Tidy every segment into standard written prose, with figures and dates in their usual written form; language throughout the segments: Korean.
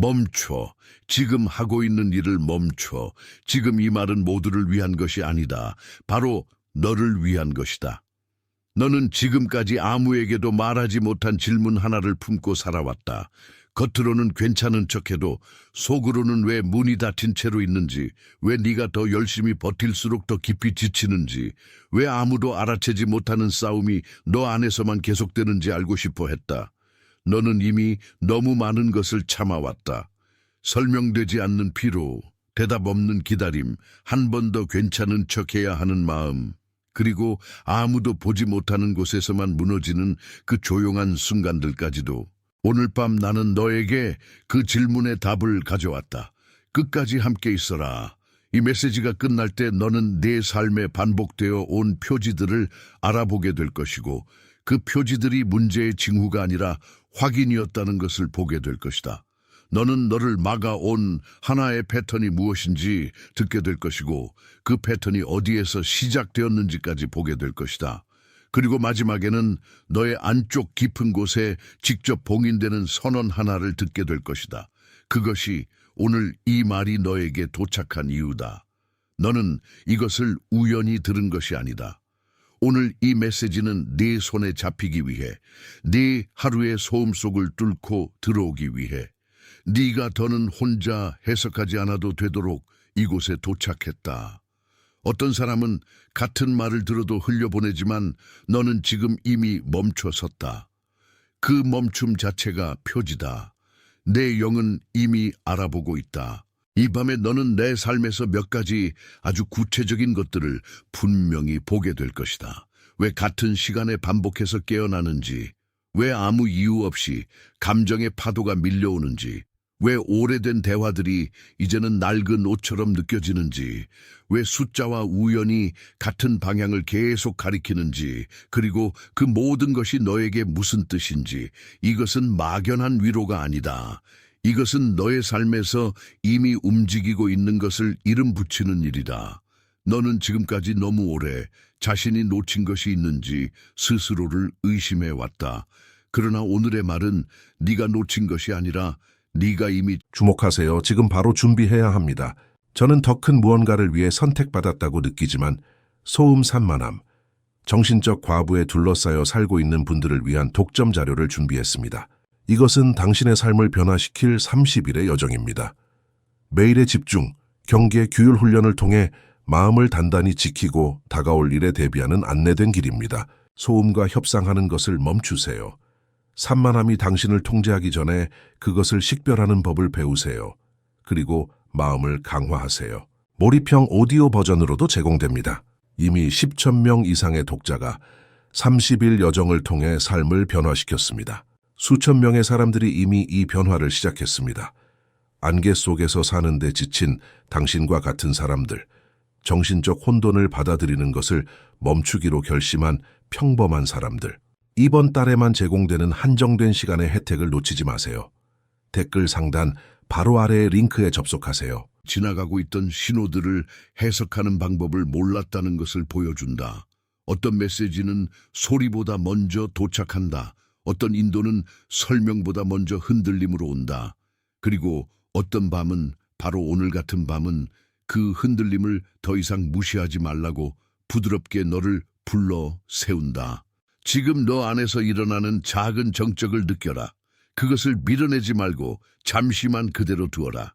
멈춰. 지금 하고 있는 일을 멈춰. 지금 이 말은 모두를 위한 것이 아니다. 바로 너를 위한 것이다. 너는 지금까지 아무에게도 말하지 못한 질문 하나를 품고 살아왔다. 겉으로는 괜찮은 척해도 속으로는 왜 문이 닫힌 채로 있는지, 왜 네가 더 열심히 버틸수록 더 깊이 지치는지, 왜 아무도 알아채지 못하는 싸움이 너 안에서만 계속되는지 알고 싶어 했다. 너는 이미 너무 많은 것을 참아왔다. 설명되지 않는 피로, 대답 없는 기다림, 한 번 더 괜찮은 척해야 하는 마음, 그리고 아무도 보지 못하는 곳에서만 무너지는 그 조용한 순간들까지도. 오늘 밤 나는 너에게 그 질문의 답을 가져왔다. 끝까지 함께 있어라. 이 메시지가 끝날 때 너는 네 삶에 반복되어 온 표지들을 알아보게 될 것이고, 그 표지들이 문제의 징후가 아니라 확인이었다는 것을 보게 될 것이다. 너는 너를 막아온 하나의 패턴이 무엇인지 듣게 될 것이고, 그 패턴이 어디에서 시작되었는지까지 보게 될 것이다. 그리고 마지막에는 너의 안쪽 깊은 곳에 직접 봉인되는 선언 하나를 듣게 될 것이다. 그것이 오늘 이 말이 너에게 도착한 이유다. 너는 이것을 우연히 들은 것이 아니다. 오늘 이 메시지는 네 손에 잡히기 위해, 네 하루의 소음 속을 뚫고 들어오기 위해, 네가 더는 혼자 해석하지 않아도 되도록 이곳에 도착했다. 어떤 사람은 같은 말을 들어도 흘려보내지만 너는 지금 이미 멈춰섰다. 그 멈춤 자체가 표지다. 내 영은 이미 알아보고 있다. 이 밤에 너는 내 삶에서 몇 가지 아주 구체적인 것들을 분명히 보게 될 것이다. 왜 같은 시간에 반복해서 깨어나는지, 왜 아무 이유 없이 감정의 파도가 밀려오는지, 왜 오래된 대화들이 이제는 낡은 옷처럼 느껴지는지, 왜 숫자와 우연이 같은 방향을 계속 가리키는지, 그리고 그 모든 것이 너에게 무슨 뜻인지. 이것은 막연한 위로가 아니다. 이것은 너의 삶에서 이미 움직이고 있는 것을 이름 붙이는 일이다. 너는 지금까지 너무 오래 자신이 놓친 것이 있는지 스스로를 의심해 왔다. 그러나 오늘의 말은 네가 놓친 것이 아니라 네가 이미 주목하세요. 지금 바로 준비해야 합니다. 저는 더 큰 무언가를 위해 선택받았다고 느끼지만 소음 산만함, 정신적 과부에 둘러싸여 살고 있는 분들을 위한 독점 자료를 준비했습니다. 이것은 당신의 삶을 변화시킬 30일의 여정입니다. 매일의 집중, 경계, 규율 훈련을 통해 마음을 단단히 지키고 다가올 일에 대비하는 안내된 길입니다. 소음과 협상하는 것을 멈추세요. 산만함이 당신을 통제하기 전에 그것을 식별하는 법을 배우세요. 그리고 마음을 강화하세요. 몰입형 오디오 버전으로도 제공됩니다. 이미 10천 명 이상의 독자가 30일 여정을 통해 삶을 변화시켰습니다. 수천 명의 사람들이 이미 이 변화를 시작했습니다. 안개 속에서 사는데 지친 당신과 같은 사람들, 정신적 혼돈을 받아들이는 것을 멈추기로 결심한 평범한 사람들. 이번 달에만 제공되는 한정된 시간의 혜택을 놓치지 마세요. 댓글 상단 바로 아래의 링크에 접속하세요. 지나가고 있던 신호들을 해석하는 방법을 몰랐다는 것을 보여준다. 어떤 메시지는 소리보다 먼저 도착한다. 어떤 인도는 설명보다 먼저 흔들림으로 온다. 그리고 어떤 밤은, 바로 오늘 같은 밤은 그 흔들림을 더 이상 무시하지 말라고 부드럽게 너를 불러 세운다. 지금 너 안에서 일어나는 작은 정적을 느껴라. 그것을 밀어내지 말고 잠시만 그대로 두어라.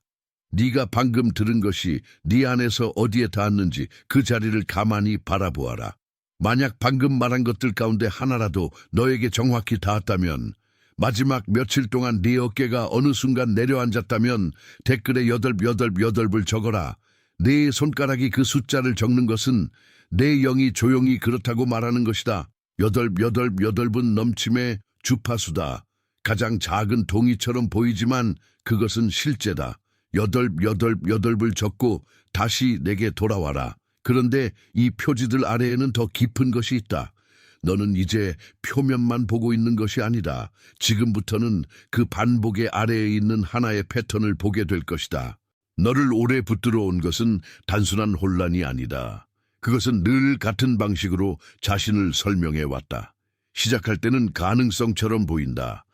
네가 방금 들은 것이 네 안에서 어디에 닿았는지 그 자리를 가만히 바라보아라. 만약 방금 말한 것들 가운데 하나라도 너에게 정확히 닿았다면, 마지막 며칠 동안 네 어깨가 어느 순간 내려앉았다면 댓글에 888을 적어라. 네 손가락이 그 숫자를 적는 것은 내 영이 조용히 그렇다고 말하는 것이다. 888분 넘침의 주파수다. 가장 작은 동이처럼 보이지만 그것은 실제다. 888을 적고 다시 내게 돌아와라. 그런데 이 표지들 아래에는 더 깊은 것이 있다. 너는 이제 표면만 보고 있는 것이 아니다. 지금부터는 그 반복의 아래에 있는 하나의 패턴을 보게 될 것이다. 너를 오래 붙들어 온 것은 단순한 혼란이 아니다. 그것은 늘 같은 방식으로 자신을 설명해 왔다. 시작할 때는 가능성처럼 보인다.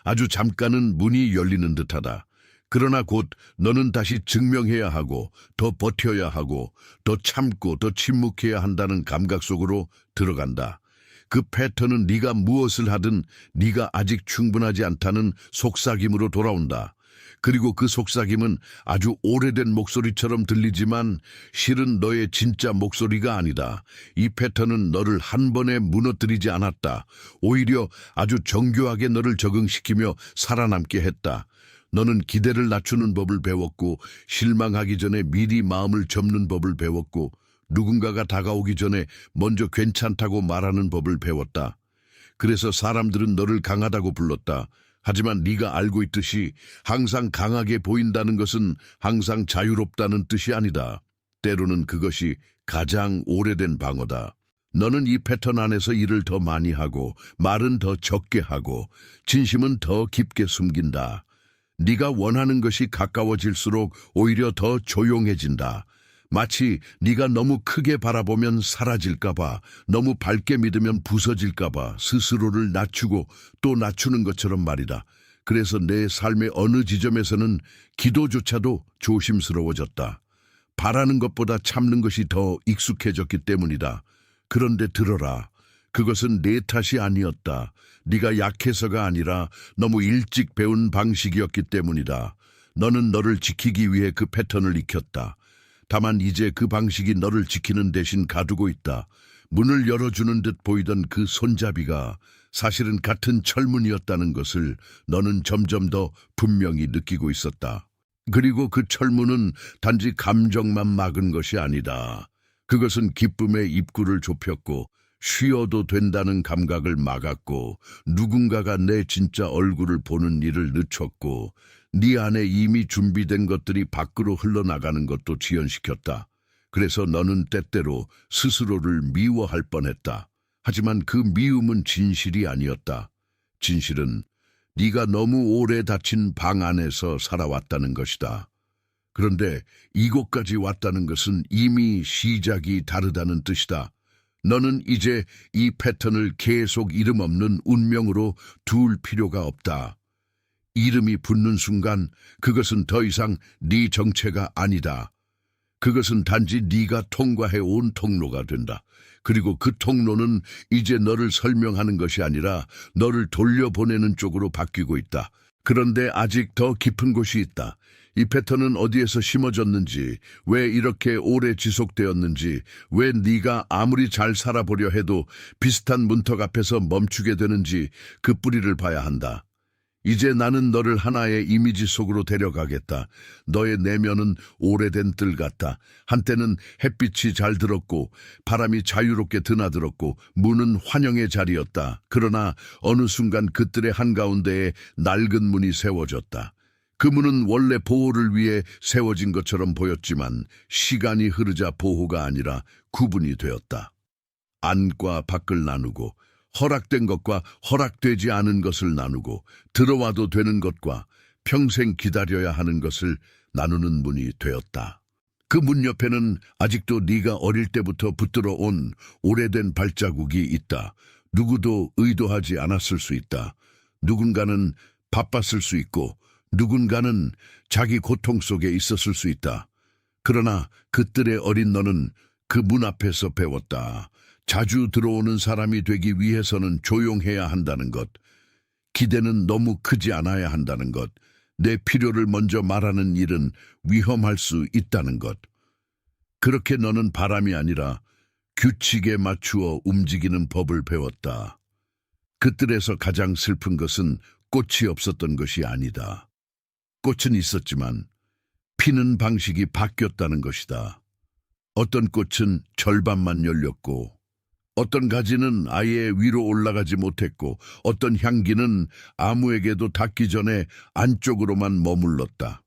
아주 잠깐은 문이 열리는 듯하다. 그러나 곧 너는 다시 증명해야 하고 더 버텨야 하고 더 참고 더 침묵해야 한다는 감각 속으로 들어간다. 그 패턴은 네가 무엇을 하든 네가 아직 충분하지 않다는 속삭임으로 돌아온다. 그리고 그 속삭임은 아주 오래된 목소리처럼 들리지만 실은 너의 진짜 목소리가 아니다. 이 패턴은 너를 한 번에 무너뜨리지 않았다. 오히려 아주 정교하게 너를 적응시키며 살아남게 했다. 너는 기대를 낮추는 법을 배웠고 실망하기 전에 미리 마음을 접는 법을 배웠고 누군가가 다가오기 전에 먼저 괜찮다고 말하는 법을 배웠다. 그래서 사람들은 너를 강하다고 불렀다. 하지만 네가 알고 있듯이 항상 강하게 보인다는 것은 항상 자유롭다는 뜻이 아니다. 때로는 그것이 가장 오래된 방어다. 너는 이 패턴 안에서 일을 더 많이 하고 말은 더 적게 하고 진심은 더 깊게 숨긴다. 네가 원하는 것이 가까워질수록 오히려 더 조용해진다. 마치 네가 너무 크게 바라보면 사라질까봐, 너무 밝게 믿으면 부서질까봐 스스로를 낮추고 또 낮추는 것처럼 말이다. 그래서 내 삶의 어느 지점에서는 기도조차도 조심스러워졌다. 바라는 것보다 참는 것이 더 익숙해졌기 때문이다. 그런데 들어라. 그것은 내 탓이 아니었다. 네가 약해서가 아니라 너무 일찍 배운 방식이었기 때문이다. 너는 너를 지키기 위해 그 패턴을 익혔다. 다만 이제 그 방식이 너를 지키는 대신 가두고 있다. 문을 열어주는 듯 보이던 그 손잡이가 사실은 같은 철문이었다는 것을 너는 점점 더 분명히 느끼고 있었다. 그리고 그 철문은 단지 감정만 막은 것이 아니다. 그것은 기쁨의 입구를 좁혔고 쉬어도 된다는 감각을 막았고 누군가가 내 진짜 얼굴을 보는 일을 늦췄고 네 안에 이미 준비된 것들이 밖으로 흘러나가는 것도 지연시켰다. 그래서 너는 때때로 스스로를 미워할 뻔했다. 하지만 그 미움은 진실이 아니었다. 진실은 네가 너무 오래 닫힌 방 안에서 살아왔다는 것이다. 그런데 이곳까지 왔다는 것은 이미 시작이 다르다는 뜻이다. 너는 이제 이 패턴을 계속 이름 없는 운명으로 둘 필요가 없다. 이름이 붙는 순간 그것은 더 이상 네 정체가 아니다. 그것은 단지 네가 통과해온 통로가 된다. 그리고 그 통로는 이제 너를 설명하는 것이 아니라 너를 돌려보내는 쪽으로 바뀌고 있다. 그런데 아직 더 깊은 곳이 있다. 이 패턴은 어디에서 심어졌는지, 왜 이렇게 오래 지속되었는지, 왜 네가 아무리 잘 살아보려 해도 비슷한 문턱 앞에서 멈추게 되는지 그 뿌리를 봐야 한다. 이제 나는 너를 하나의 이미지 속으로 데려가겠다. 너의 내면은 오래된 뜰 같다. 한때는 햇빛이 잘 들었고 바람이 자유롭게 드나들었고 문은 환영의 자리였다. 그러나 어느 순간 그 뜰의 한가운데에 낡은 문이 세워졌다. 그 문은 원래 보호를 위해 세워진 것처럼 보였지만 시간이 흐르자 보호가 아니라 구분이 되었다. 안과 밖을 나누고 허락된 것과 허락되지 않은 것을 나누고 들어와도 되는 것과 평생 기다려야 하는 것을 나누는 문이 되었다. 그 문 옆에는 아직도 네가 어릴 때부터 붙들어 온 오래된 발자국이 있다. 누구도 의도하지 않았을 수 있다. 누군가는 바빴을 수 있고 누군가는 자기 고통 속에 있었을 수 있다. 그러나 그들의 어린 너는 그 문 앞에서 배웠다. 자주 들어오는 사람이 되기 위해서는 조용해야 한다는 것, 기대는 너무 크지 않아야 한다는 것, 내 필요를 먼저 말하는 일은 위험할 수 있다는 것. 그렇게 너는 바람이 아니라 규칙에 맞추어 움직이는 법을 배웠다. 그들에서 가장 슬픈 것은 꽃이 없었던 것이 아니다. 꽃은 있었지만 피는 방식이 바뀌었다는 것이다. 어떤 꽃은 절반만 열렸고 어떤 가지는 아예 위로 올라가지 못했고 어떤 향기는 아무에게도 닿기 전에 안쪽으로만 머물렀다.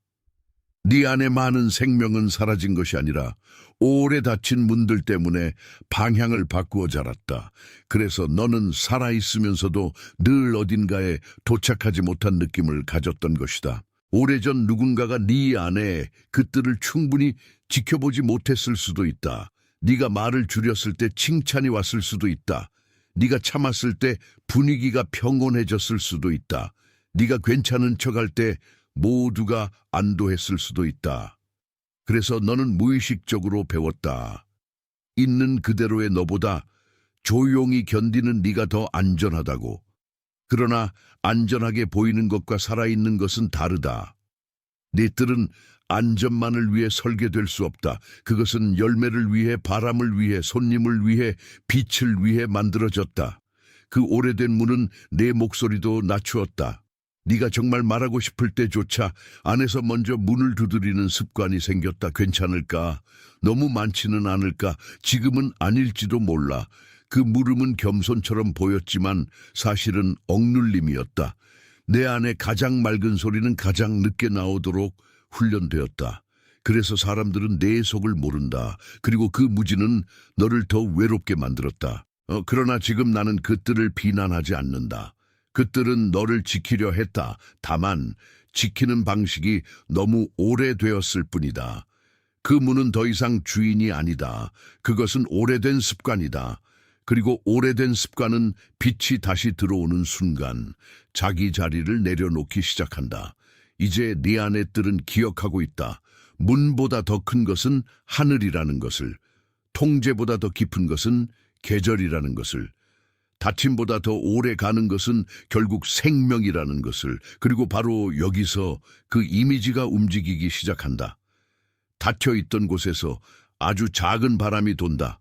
네 안에 많은 생명은 사라진 것이 아니라 오래 닫힌 문들 때문에 방향을 바꾸어 자랐다. 그래서 너는 살아있으면서도 늘 어딘가에 도착하지 못한 느낌을 가졌던 것이다. 오래전 누군가가 네 안에 그들을 충분히 지켜보지 못했을 수도 있다. 네가 말을 줄였을 때 칭찬이 왔을 수도 있다. 네가 참았을 때 분위기가 평온해졌을 수도 있다. 네가 괜찮은 척할 때 모두가 안도했을 수도 있다. 그래서 너는 무의식적으로 배웠다. 있는 그대로의 너보다 조용히 견디는 네가 더 안전하다고. 그러나 안전하게 보이는 것과 살아있는 것은 다르다. 네 뜰은 안전만을 위해 설계될 수 없다. 그것은 열매를 위해, 바람을 위해, 손님을 위해, 빛을 위해 만들어졌다. 그 오래된 문은 내 목소리도 낮추었다. 네가 정말 말하고 싶을 때조차 안에서 먼저 문을 두드리는 습관이 생겼다. 괜찮을까? 너무 많지는 않을까? 지금은 아닐지도 몰라. 그 물음은 겸손처럼 보였지만 사실은 억눌림이었다. 내 안에 가장 맑은 소리는 가장 늦게 나오도록 훈련되었다. 그래서 사람들은 내 속을 모른다. 그리고 그 무지는 너를 더 외롭게 만들었다. 그러나 지금 나는 그들을 비난하지 않는다. 그들은 너를 지키려 했다. 다만 지키는 방식이 너무 오래되었을 뿐이다. 그 문은 더 이상 주인이 아니다. 그것은 오래된 습관이다. 그리고 오래된 습관은 빛이 다시 들어오는 순간 자기 자리를 내려놓기 시작한다. 이제 네 안의 뜰은 기억하고 있다. 문보다 더 큰 것은 하늘이라는 것을, 통제보다 더 깊은 것은 계절이라는 것을, 다침보다 더 오래 가는 것은 결국 생명이라는 것을. 그리고 바로 여기서 그 이미지가 움직이기 시작한다. 닫혀있던 곳에서 아주 작은 바람이 돈다.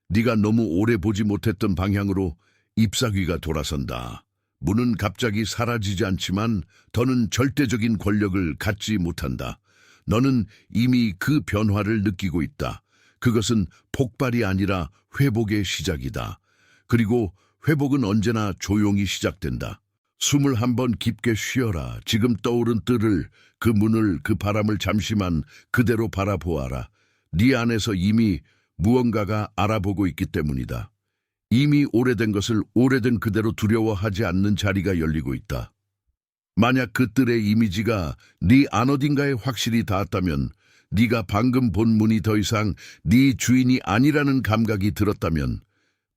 네가 너무 오래 보지 못했던 방향으로 잎사귀가 돌아선다. 문은 갑자기 사라지지 않지만 더는 절대적인 권력을 갖지 못한다. 너는 이미 그 변화를 느끼고 있다. 그것은 폭발이 아니라 회복의 시작이다. 그리고 회복은 언제나 조용히 시작된다. 숨을 한번 깊게 쉬어라. 지금 떠오른 뜰을, 그 문을, 그 바람을 잠시만 그대로 바라보아라. 네 안에서 이미 무언가가 알아보고 있기 때문이다. 이미 오래된 것을 오래된 그대로 두려워하지 않는 자리가 열리고 있다. 만약 그 뜰의 이미지가 네 안 어딘가에 확실히 닿았다면, 네가 방금 본 문이 더 이상 네 주인이 아니라는 감각이 들었다면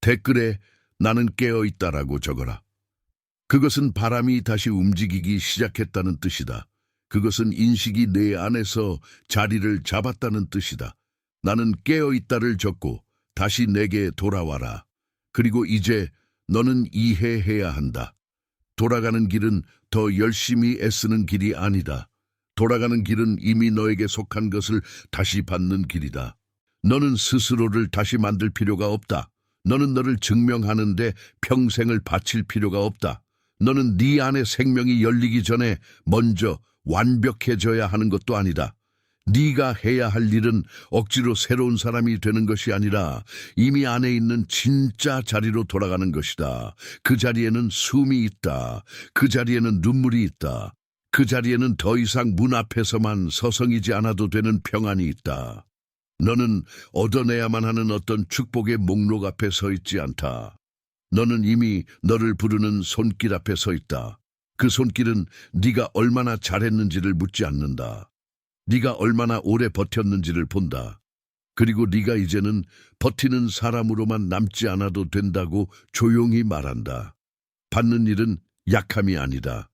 댓글에 나는 깨어있다라고 적어라. 그것은 바람이 다시 움직이기 시작했다는 뜻이다. 그것은 인식이 내 안에서 자리를 잡았다는 뜻이다. 나는 깨어있다를 적고 다시 내게 돌아와라. 그리고 이제 너는 이해해야 한다. 돌아가는 길은 더 열심히 애쓰는 길이 아니다. 돌아가는 길은 이미 너에게 속한 것을 다시 받는 길이다. 너는 스스로를 다시 만들 필요가 없다. 너는 너를 증명하는데 평생을 바칠 필요가 없다. 너는 네 안의 생명이 열리기 전에 먼저 완벽해져야 하는 것도 아니다. 네가 해야 할 일은 억지로 새로운 사람이 되는 것이 아니라 이미 안에 있는 진짜 자리로 돌아가는 것이다. 그 자리에는 숨이 있다. 그 자리에는 눈물이 있다. 그 자리에는 더 이상 문 앞에서만 서성이지 않아도 되는 평안이 있다. 너는 얻어내야만 하는 어떤 축복의 목록 앞에 서 있지 않다. 너는 이미 너를 부르는 손길 앞에 서 있다. 그 손길은 네가 얼마나 잘했는지를 묻지 않는다. 네가 얼마나 오래 버텼는지를 본다. 그리고 네가 이제는 버티는 사람으로만 남지 않아도 된다고 조용히 말한다. 받는 일은 약함이 아니다.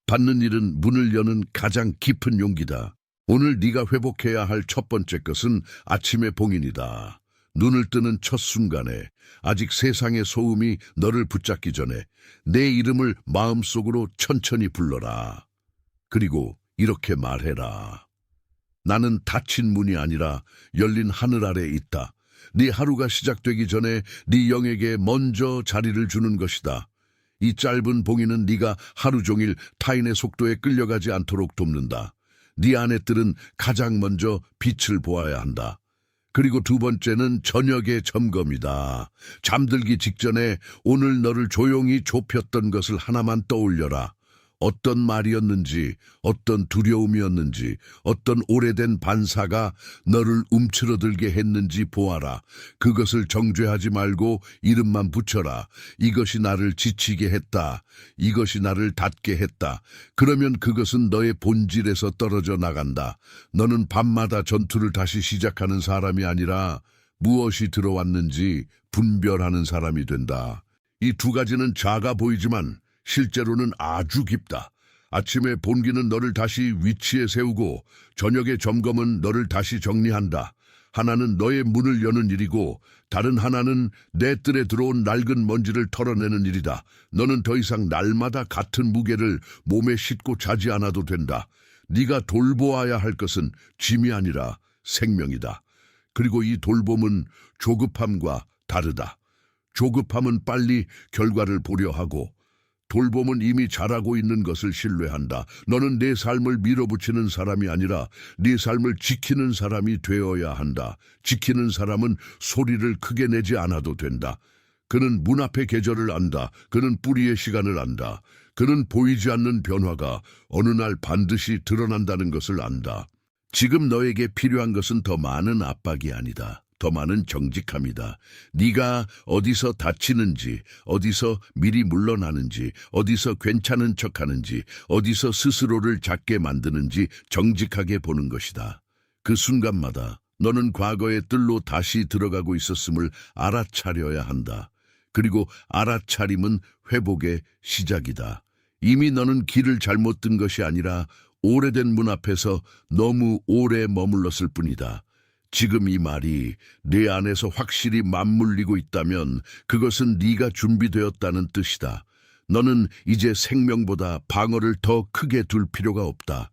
받는 일은 문을 여는 가장 깊은 용기다. 오늘 네가 회복해야 할 첫 번째 것은 아침의 봉인이다. 눈을 뜨는 첫 순간에 아직 세상의 소음이 너를 붙잡기 전에 내 이름을 마음속으로 천천히 불러라. 그리고 이렇게 말해라. 나는 닫힌 문이 아니라 열린 하늘 아래 있다. 네 하루가 시작되기 전에 네 영에게 먼저 자리를 주는 것이다. 이 짧은 봉인은 네가 하루 종일 타인의 속도에 끌려가지 않도록 돕는다. 네 안의 뜰은 가장 먼저 빛을 보아야 한다. 그리고 두 번째는 저녁의 점검이다. 잠들기 직전에 오늘 너를 조용히 좁혔던 것을 하나만 떠올려라. 어떤 말이었는지, 어떤 두려움이었는지, 어떤 오래된 반사가 너를 움츠러들게 했는지 보아라. 그것을 정죄하지 말고 이름만 붙여라. 이것이 나를 지치게 했다. 이것이 나를 닫게 했다. 그러면 그것은 너의 본질에서 떨어져 나간다. 너는 밤마다 전투를 다시 시작하는 사람이 아니라 무엇이 들어왔는지 분별하는 사람이 된다. 이 두 가지는 작아 보이지만 실제로는 아주 깊다. 아침에 본기는 너를 다시 위치에 세우고 저녁에 점검은 너를 다시 정리한다. 하나는 너의 문을 여는 일이고 다른 하나는 내 뜰에 들어온 낡은 먼지를 털어내는 일이다. 너는 더 이상 날마다 같은 무게를 몸에 싣고 자지 않아도 된다. 네가 돌보아야 할 것은 짐이 아니라 생명이다. 그리고 이 돌봄은 조급함과 다르다. 조급함은 빨리 결과를 보려 하고 돌봄은 이미 잘하고 있는 것을 신뢰한다. 너는 네 삶을 밀어붙이는 사람이 아니라 네 삶을 지키는 사람이 되어야 한다. 지키는 사람은 소리를 크게 내지 않아도 된다. 그는 문 앞의 계절을 안다. 그는 뿌리의 시간을 안다. 그는 보이지 않는 변화가 어느 날 반드시 드러난다는 것을 안다. 지금 너에게 필요한 것은 더 많은 압박이 아니다. 더 많은 정직함이다. 네가 어디서 다치는지, 어디서 미리 물러나는지, 어디서 괜찮은 척하는지, 어디서 스스로를 작게 만드는지 정직하게 보는 것이다. 그 순간마다 너는 과거의 뜰로 다시 들어가고 있었음을 알아차려야 한다. 그리고 알아차림은 회복의 시작이다. 이미 너는 길을 잘못 든 것이 아니라 오래된 문 앞에서 너무 오래 머물렀을 뿐이다. 지금 이 말이 내 안에서 확실히 맞물리고 있다면 그것은 네가 준비되었다는 뜻이다. 너는 이제 생명보다 방어를 더 크게 둘 필요가 없다.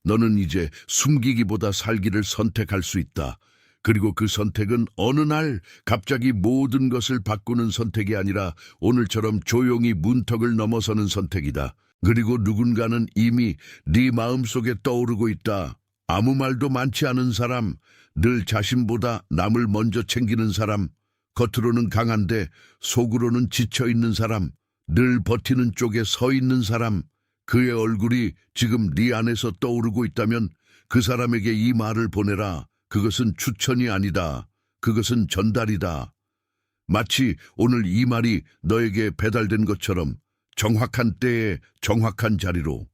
너는 이제 숨기기보다 살기를 선택할 수 있다. 그리고 그 선택은 어느 날 갑자기 모든 것을 바꾸는 선택이 아니라 오늘처럼 조용히 문턱을 넘어서는 선택이다. 그리고 누군가는 이미 네 마음속에 떠오르고 있다. 아무 말도 많지 않은 사람, 늘 자신보다 남을 먼저 챙기는 사람, 겉으로는 강한데 속으로는 지쳐있는 사람, 늘 버티는 쪽에 서 있는 사람, 그의 얼굴이 지금 네 안에서 떠오르고 있다면 그 사람에게 이 말을 보내라. 그것은 추천이 아니다. 그것은 전달이다. 마치 오늘 이 말이 너에게 배달된 것처럼 정확한 때에 정확한 자리로.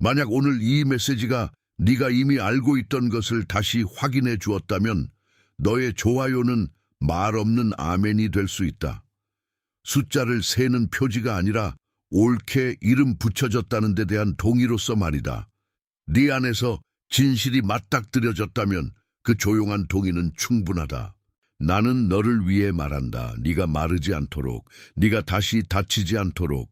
만약 오늘 이 메시지가 네가 이미 알고 있던 것을 다시 확인해 주었다면 너의 좋아요는 말 없는 아멘이 될 수 있다. 숫자를 세는 표지가 아니라 옳게 이름 붙여졌다는 데 대한 동의로서 말이다. 네 안에서 진실이 맞닥뜨려졌다면 그 조용한 동의는 충분하다. 나는 너를 위해 말한다. 네가 마르지 않도록, 네가 다시 다치지 않도록,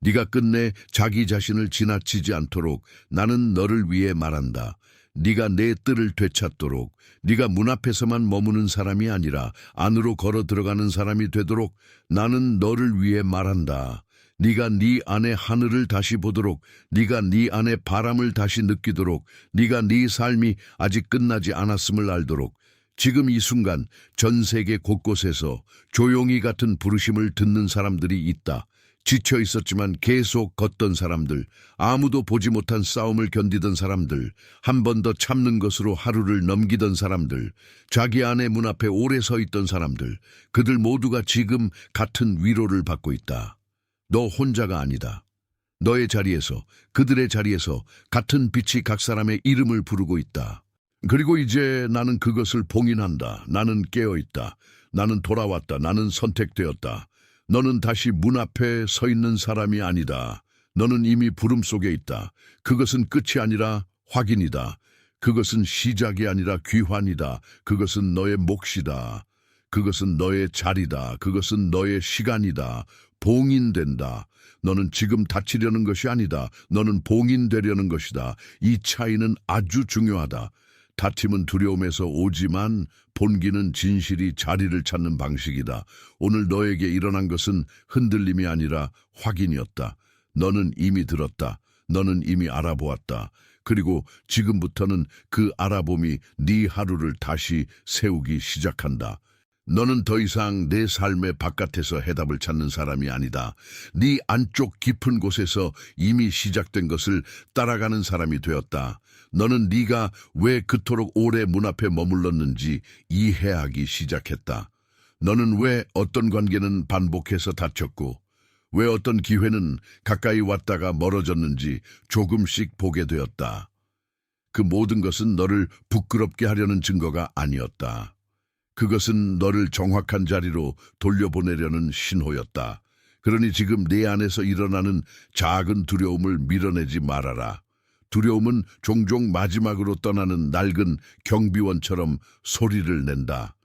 네가 끝내 자기 자신을 지나치지 않도록 나는 너를 위해 말한다. 네가 내 뜰을 되찾도록, 네가 문 앞에서만 머무는 사람이 아니라 안으로 걸어 들어가는 사람이 되도록 나는 너를 위해 말한다. 네가 네 안의 하늘을 다시 보도록, 네가 네 안의 바람을 다시 느끼도록, 네가 네 삶이 아직 끝나지 않았음을 알도록 지금 이 순간 전 세계 곳곳에서 조용히 같은 부르심을 듣는 사람들이 있다. 지쳐 있었지만 계속 걷던 사람들, 아무도 보지 못한 싸움을 견디던 사람들, 한 번 더 참는 것으로 하루를 넘기던 사람들, 자기 안의 문 앞에 오래 서 있던 사람들, 그들 모두가 지금 같은 위로를 받고 있다. 너 혼자가 아니다. 너의 자리에서, 그들의 자리에서 같은 빛이 각 사람의 이름을 부르고 있다. 그리고 이제 나는 그것을 봉인한다. 나는 깨어있다. 나는 돌아왔다. 나는 선택되었다. 너는 다시 문 앞에 서 있는 사람이 아니다. 너는 이미 부름 속에 있다. 그것은 끝이 아니라 확인이다. 그것은 시작이 아니라 귀환이다. 그것은 너의 몫이다. 그것은 너의 자리다. 그것은 너의 시간이다. 봉인된다. 너는 지금 다치려는 것이 아니다. 너는 봉인되려는 것이다. 이 차이는 아주 중요하다. 다툼은 두려움에서 오지만 본기는 진실이 자리를 찾는 방식이다. 오늘 너에게 일어난 것은 흔들림이 아니라 확인이었다. 너는 이미 들었다. 너는 이미 알아보았다. 그리고 지금부터는 그 알아봄이 네 하루를 다시 세우기 시작한다. 너는 더 이상 내 삶의 바깥에서 해답을 찾는 사람이 아니다. 네 안쪽 깊은 곳에서 이미 시작된 것을 따라가는 사람이 되었다. 너는 네가 왜 그토록 오래 문 앞에 머물렀는지 이해하기 시작했다. 너는 왜 어떤 관계는 반복해서 다쳤고 왜 어떤 기회는 가까이 왔다가 멀어졌는지 조금씩 보게 되었다. 그 모든 것은 너를 부끄럽게 하려는 증거가 아니었다. 그것은 너를 정확한 자리로 돌려보내려는 신호였다. 그러니 지금 내 안에서 일어나는 작은 두려움을 밀어내지 말아라. 두려움은 종종 마지막으로 떠나는 낡은 경비원처럼 소리를 낸다.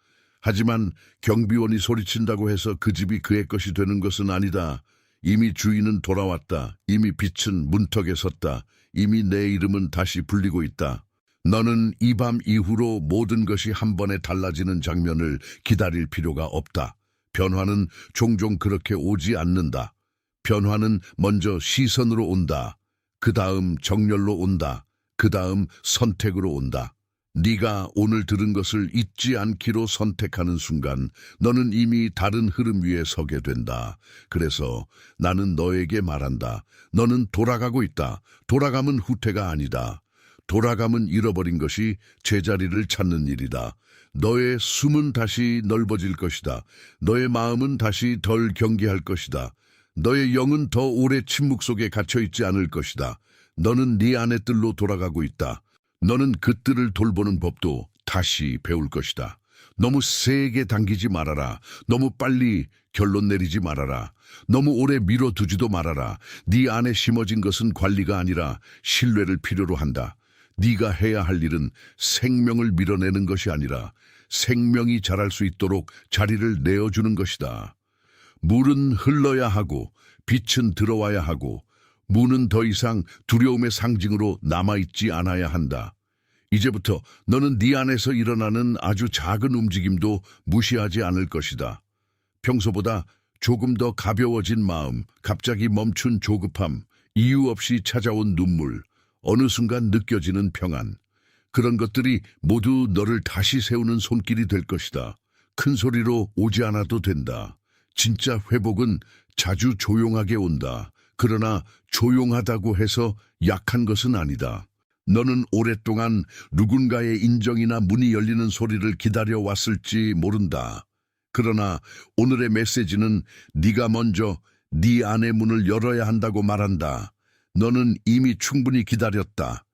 하지만 경비원이 소리친다고 해서 그 집이 그의 것이 되는 것은 아니다. 이미 주인은 돌아왔다. 이미 빛은 문턱에 섰다. 이미 내 이름은 다시 불리고 있다. 너는 이 밤 이후로 모든 것이 한 번에 달라지는 장면을 기다릴 필요가 없다. 변화는 종종 그렇게 오지 않는다. 변화는 먼저 시선으로 온다. 그 다음 정열로 온다. 그 다음 선택으로 온다. 네가 오늘 들은 것을 잊지 않기로 선택하는 순간 너는 이미 다른 흐름 위에 서게 된다. 그래서 나는 너에게 말한다. 너는 돌아가고 있다. 돌아감은 후퇴가 아니다. 돌아감은 잃어버린 것이 제자리를 찾는 일이다. 너의 숨은 다시 넓어질 것이다. 너의 마음은 다시 덜 경계할 것이다. 너의 영은 더 오래 침묵 속에 갇혀있지 않을 것이다. 너는 네 안의 뜰로 돌아가고 있다. 너는 그 뜰을 돌보는 법도 다시 배울 것이다. 너무 세게 당기지 말아라. 너무 빨리 결론 내리지 말아라. 너무 오래 미뤄두지도 말아라. 네 안에 심어진 것은 관리가 아니라 신뢰를 필요로 한다. 네가 해야 할 일은 생명을 밀어내는 것이 아니라 생명이 자랄 수 있도록 자리를 내어주는 것이다. 물은 흘러야 하고 빛은 들어와야 하고 무는 더 이상 두려움의 상징으로 남아있지 않아야 한다. 이제부터 너는 네 안에서 일어나는 아주 작은 움직임도 무시하지 않을 것이다. 평소보다 조금 더 가벼워진 마음, 갑자기 멈춘 조급함, 이유 없이 찾아온 눈물, 어느 순간 느껴지는 평안. 그런 것들이 모두 너를 다시 세우는 손길이 될 것이다. 큰 소리로 오지 않아도 된다. 진짜 회복은 자주 조용하게 온다. 그러나 조용하다고 해서 약한 것은 아니다. 너는 오랫동안 누군가의 인정이나 문이 열리는 소리를 기다려왔을지 모른다. 그러나 오늘의 메시지는 네가 먼저 네 안의 문을 열어야 한다고 말한다. 너는 이미 충분히 기다렸다.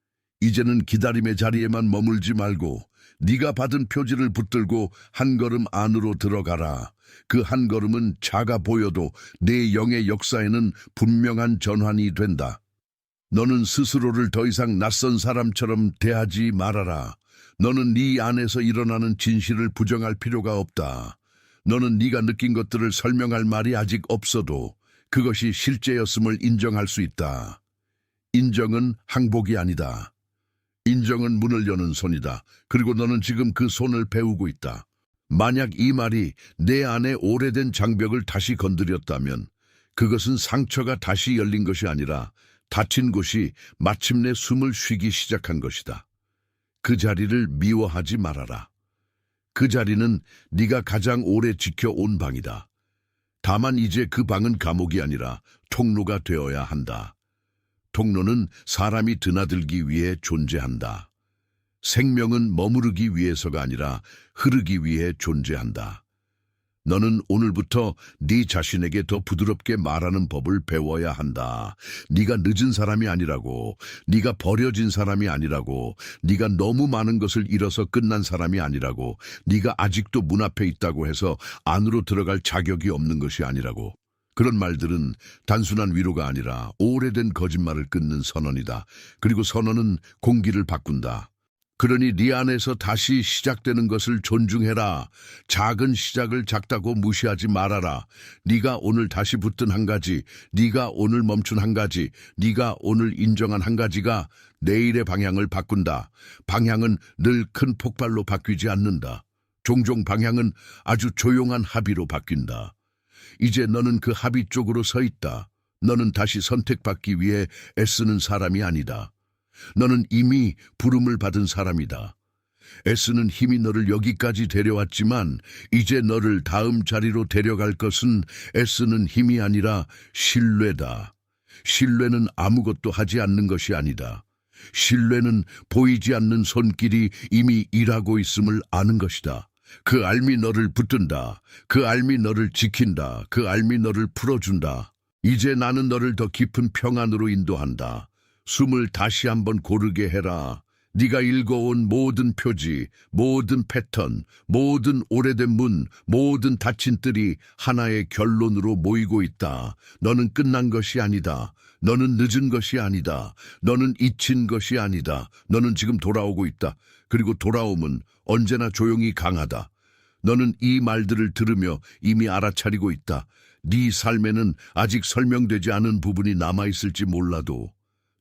이제는 기다림의 자리에만 머물지 말고 네가 받은 표지를 붙들고 한 걸음 안으로 들어가라. 그 한 걸음은 작아 보여도 내 영의 역사에는 분명한 전환이 된다. 너는 스스로를 더 이상 낯선 사람처럼 대하지 말아라. 너는 네 안에서 일어나는 진실을 부정할 필요가 없다. 너는 네가 느낀 것들을 설명할 말이 아직 없어도 그것이 실제였음을 인정할 수 있다. 인정은 항복이 아니다. 인정은 문을 여는 손이다. 그리고 너는 지금 그 손을 배우고 있다. 만약 이 말이 내 안에 오래된 장벽을 다시 건드렸다면 그것은 상처가 다시 열린 것이 아니라 다친 곳이 마침내 숨을 쉬기 시작한 것이다. 그 자리를 미워하지 말아라. 그 자리는 네가 가장 오래 지켜온 방이다. 다만 이제 그 방은 감옥이 아니라 통로가 되어야 한다. 통로는 사람이 드나들기 위해 존재한다. 생명은 머무르기 위해서가 아니라 흐르기 위해 존재한다. 너는 오늘부터 네 자신에게 더 부드럽게 말하는 법을 배워야 한다. 네가 늦은 사람이 아니라고, 네가 버려진 사람이 아니라고, 네가 너무 많은 것을 잃어서 끝난 사람이 아니라고, 네가 아직도 문 앞에 있다고 해서 안으로 들어갈 자격이 없는 것이 아니라고. 그런 말들은 단순한 위로가 아니라 오래된 거짓말을 끊는 선언이다. 그리고 선언은 공기를 바꾼다. 그러니 네 안에서 다시 시작되는 것을 존중해라. 작은 시작을 작다고 무시하지 말아라. 네가 오늘 다시 붙든 한 가지, 네가 오늘 멈춘 한 가지, 네가 오늘 인정한 한 가지가 내일의 방향을 바꾼다. 방향은 늘 큰 폭발로 바뀌지 않는다. 종종 방향은 아주 조용한 합의로 바뀐다. 이제 너는 그 합의 쪽으로 서 있다. 너는 다시 선택받기 위해 애쓰는 사람이 아니다. 너는 이미 부름을 받은 사람이다. 애쓰는 힘이 너를 여기까지 데려왔지만 이제 너를 다음 자리로 데려갈 것은 애쓰는 힘이 아니라 신뢰다. 신뢰는 아무것도 하지 않는 것이 아니다. 신뢰는 보이지 않는 손길이 이미 일하고 있음을 아는 것이다. 그 알미 너를 붙든다. 그 알미 너를 지킨다. 그 알미 너를 풀어준다. 이제 나는 너를 더 깊은 평안으로 인도한다. 숨을 다시 한번 고르게 해라. 네가 읽어온 모든 표지, 모든 패턴, 모든 오래된 문, 모든 닫힌 뜰이 하나의 결론으로 모이고 있다. 너는 끝난 것이 아니다. 너는 늦은 것이 아니다. 너는 잊힌 것이 아니다. 너는 지금 돌아오고 있다. 그리고 돌아옴은 언제나 조용히 강하다. 너는 이 말들을 들으며 이미 알아차리고 있다. 네 삶에는 아직 설명되지 않은 부분이 남아있을지 몰라도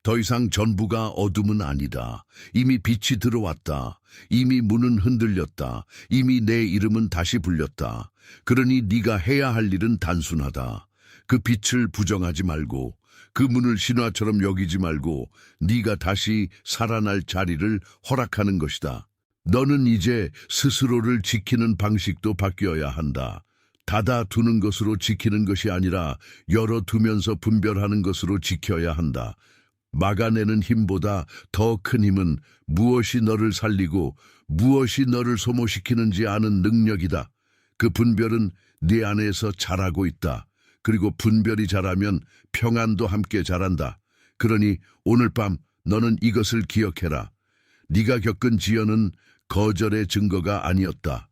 더 이상 전부가 어둠은 아니다. 이미 빛이 들어왔다. 이미 문은 흔들렸다. 이미 내 이름은 다시 불렸다. 그러니 네가 해야 할 일은 단순하다. 그 빛을 부정하지 말고 그 문을 신화처럼 여기지 말고 네가 다시 살아날 자리를 허락하는 것이다. 너는 이제 스스로를 지키는 방식도 바뀌어야 한다. 닫아두는 것으로 지키는 것이 아니라 열어두면서 분별하는 것으로 지켜야 한다. 막아내는 힘보다 더 큰 힘은 무엇이 너를 살리고 무엇이 너를 소모시키는지 아는 능력이다. 그 분별은 네 안에서 자라고 있다. 그리고 분별이 자라면 평안도 함께 자란다. 그러니 오늘 밤 너는 이것을 기억해라. 네가 겪은 지연은 거절의 증거가 아니었다.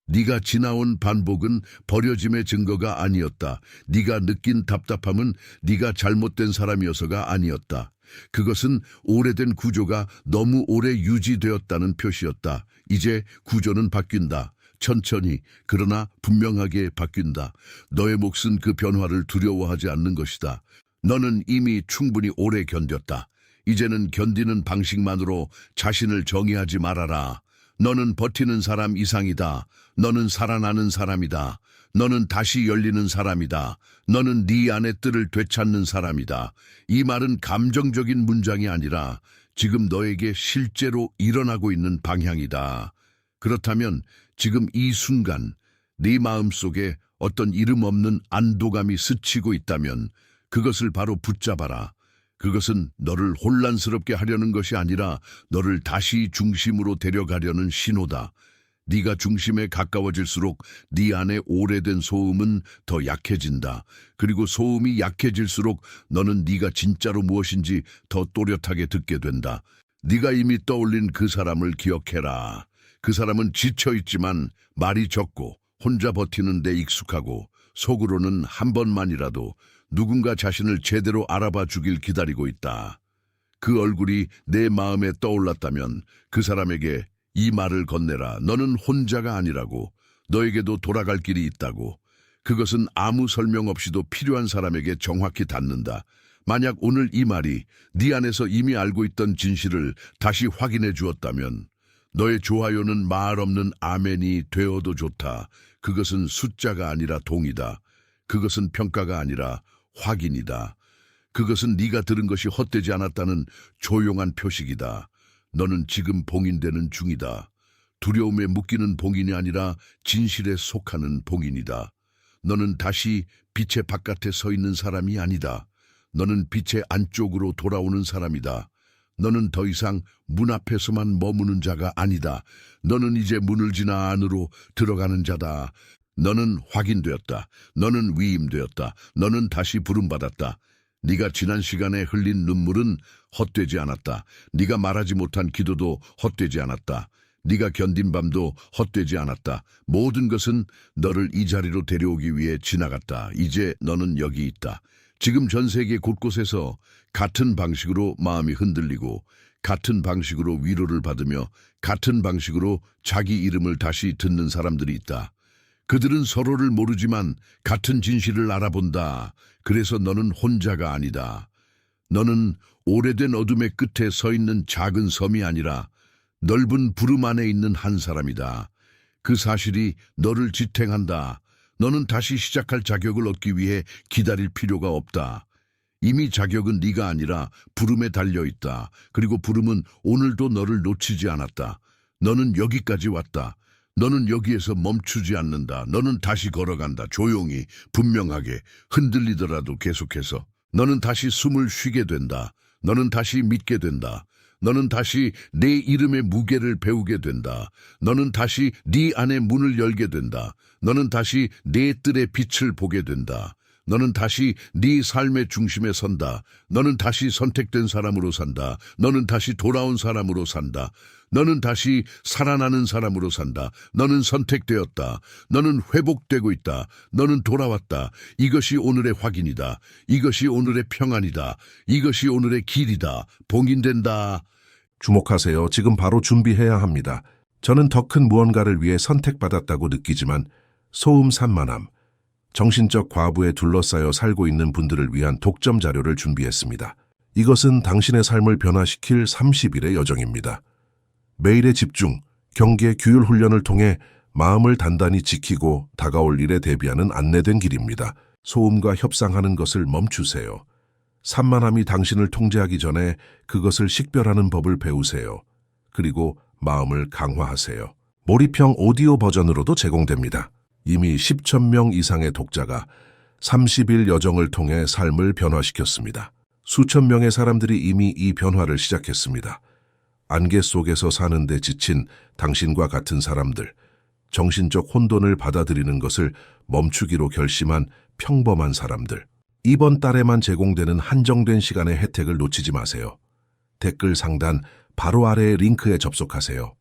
네가 지나온 반복은 버려짐의 증거가 아니었다. 네가 느낀 답답함은 네가 잘못된 사람이어서가 아니었다. 그것은 오래된 구조가 너무 오래 유지되었다는 표시였다. 이제 구조는 바뀐다. 천천히 그러나 분명하게 바뀐다. 너의 몫은 그 변화를 두려워하지 않는 것이다. 너는 이미 충분히 오래 견뎠다. 이제는 견디는 방식만으로 자신을 정의하지 말아라. 너는 버티는 사람 이상이다. 너는 살아나는 사람이다. 너는 다시 열리는 사람이다. 너는 네 안의 뜰을 되찾는 사람이다. 이 말은 감정적인 문장이 아니라 지금 너에게 실제로 일어나고 있는 방향이다. 그렇다면 지금 이 순간 네 마음속에 어떤 이름 없는 안도감이 스치고 있다면 그것을 바로 붙잡아라. 그것은 너를 혼란스럽게 하려는 것이 아니라 너를 다시 중심으로 데려가려는 신호다. 네가 중심에 가까워질수록 네 안에 오래된 소음은 더 약해진다. 그리고 소음이 약해질수록 너는 네가 진짜로 무엇인지 더 또렷하게 듣게 된다. 네가 이미 떠올린 그 사람을 기억해라. 그 사람은 지쳐있지만 말이 적고 혼자 버티는 데 익숙하고 속으로는 한 번만이라도 누군가 자신을 제대로 알아봐 주길 기다리고 있다. 그 얼굴이 내 마음에 떠올랐다면 그 사람에게 이 말을 건네라. 너는 혼자가 아니라고. 너에게도 돌아갈 길이 있다고. 그것은 아무 설명 없이도 필요한 사람에게 정확히 닿는다. 만약 오늘 이 말이 네 안에서 이미 알고 있던 진실을 다시 확인해 주었다면 너의 좋아요는 말 없는 아멘이 되어도 좋다. 그것은 숫자가 아니라 동이다. 그것은 평가가 아니라 확인이다. 그것은 네가 들은 것이 헛되지 않았다는 조용한 표식이다. 너는 지금 봉인되는 중이다. 두려움에 묶이는 봉인이 아니라 진실에 속하는 봉인이다. 너는 다시 빛의 바깥에 서 있는 사람이 아니다. 너는 빛의 안쪽으로 돌아오는 사람이다. 너는 더 이상 문 앞에서만 머무는 자가 아니다. 너는 이제 문을 지나 안으로 들어가는 자다. 너는 확인되었다. 너는 위임되었다. 너는 다시 부름받았다. 네가 지난 시간에 흘린 눈물은 헛되지 않았다. 네가 말하지 못한 기도도 헛되지 않았다. 네가 견딘 밤도 헛되지 않았다. 모든 것은 너를 이 자리로 데려오기 위해 지나갔다. 이제 너는 여기 있다. 지금 전 세계 곳곳에서 같은 방식으로 마음이 흔들리고 같은 방식으로 위로를 받으며 같은 방식으로 자기 이름을 다시 듣는 사람들이 있다. 그들은 서로를 모르지만 같은 진실을 알아본다. 그래서 너는 혼자가 아니다. 너는 오래된 어둠의 끝에 서 있는 작은 섬이 아니라 넓은 부름 안에 있는 한 사람이다. 그 사실이 너를 지탱한다. 너는 다시 시작할 자격을 얻기 위해 기다릴 필요가 없다. 이미 자격은 네가 아니라 부름에 달려있다. 그리고 부름은 오늘도 너를 놓치지 않았다. 너는 여기까지 왔다. 너는 여기에서 멈추지 않는다. 너는 다시 걸어간다. 조용히, 분명하게, 흔들리더라도 계속해서. 너는 다시 숨을 쉬게 된다. 너는 다시 믿게 된다. 너는 다시 내 이름의 무게를 배우게 된다. 너는 다시 네 안의 문을 열게 된다. 너는 다시 내 뜰의 빛을 보게 된다. 너는 다시 네 삶의 중심에 선다. 너는 다시 선택된 사람으로 산다. 너는 다시 돌아온 사람으로 산다. 너는 다시 살아나는 사람으로 산다. 너는 선택되었다. 너는 회복되고 있다. 너는 돌아왔다. 이것이 오늘의 확인이다. 이것이 오늘의 평안이다. 이것이 오늘의 길이다. 봉인된다. 주목하세요. 지금 바로 준비해야 합니다. 저는 더 큰 무언가를 위해 선택받았다고 느끼지만 소음 산만함, 정신적 과부에 둘러싸여 살고 있는 분들을 위한 독점 자료를 준비했습니다. 이것은 당신의 삶을 변화시킬 30일의 여정입니다. 매일의 집중, 경계, 규율 훈련을 통해 마음을 단단히 지키고 다가올 일에 대비하는 안내된 길입니다. 소음과 협상하는 것을 멈추세요. 산만함이 당신을 통제하기 전에 그것을 식별하는 법을 배우세요. 그리고 마음을 강화하세요. 몰입형 오디오 버전으로도 제공됩니다. 이미 10천 명 이상의 독자가 30일 여정을 통해 삶을 변화시켰습니다. 수천 명의 사람들이 이미 이 변화를 시작했습니다. 안개 속에서 사는데 지친 당신과 같은 사람들, 정신적 혼돈을 받아들이는 것을 멈추기로 결심한 평범한 사람들. 이번 달에만 제공되는 한정된 시간의 혜택을 놓치지 마세요. 댓글 상단 바로 아래의 링크에 접속하세요.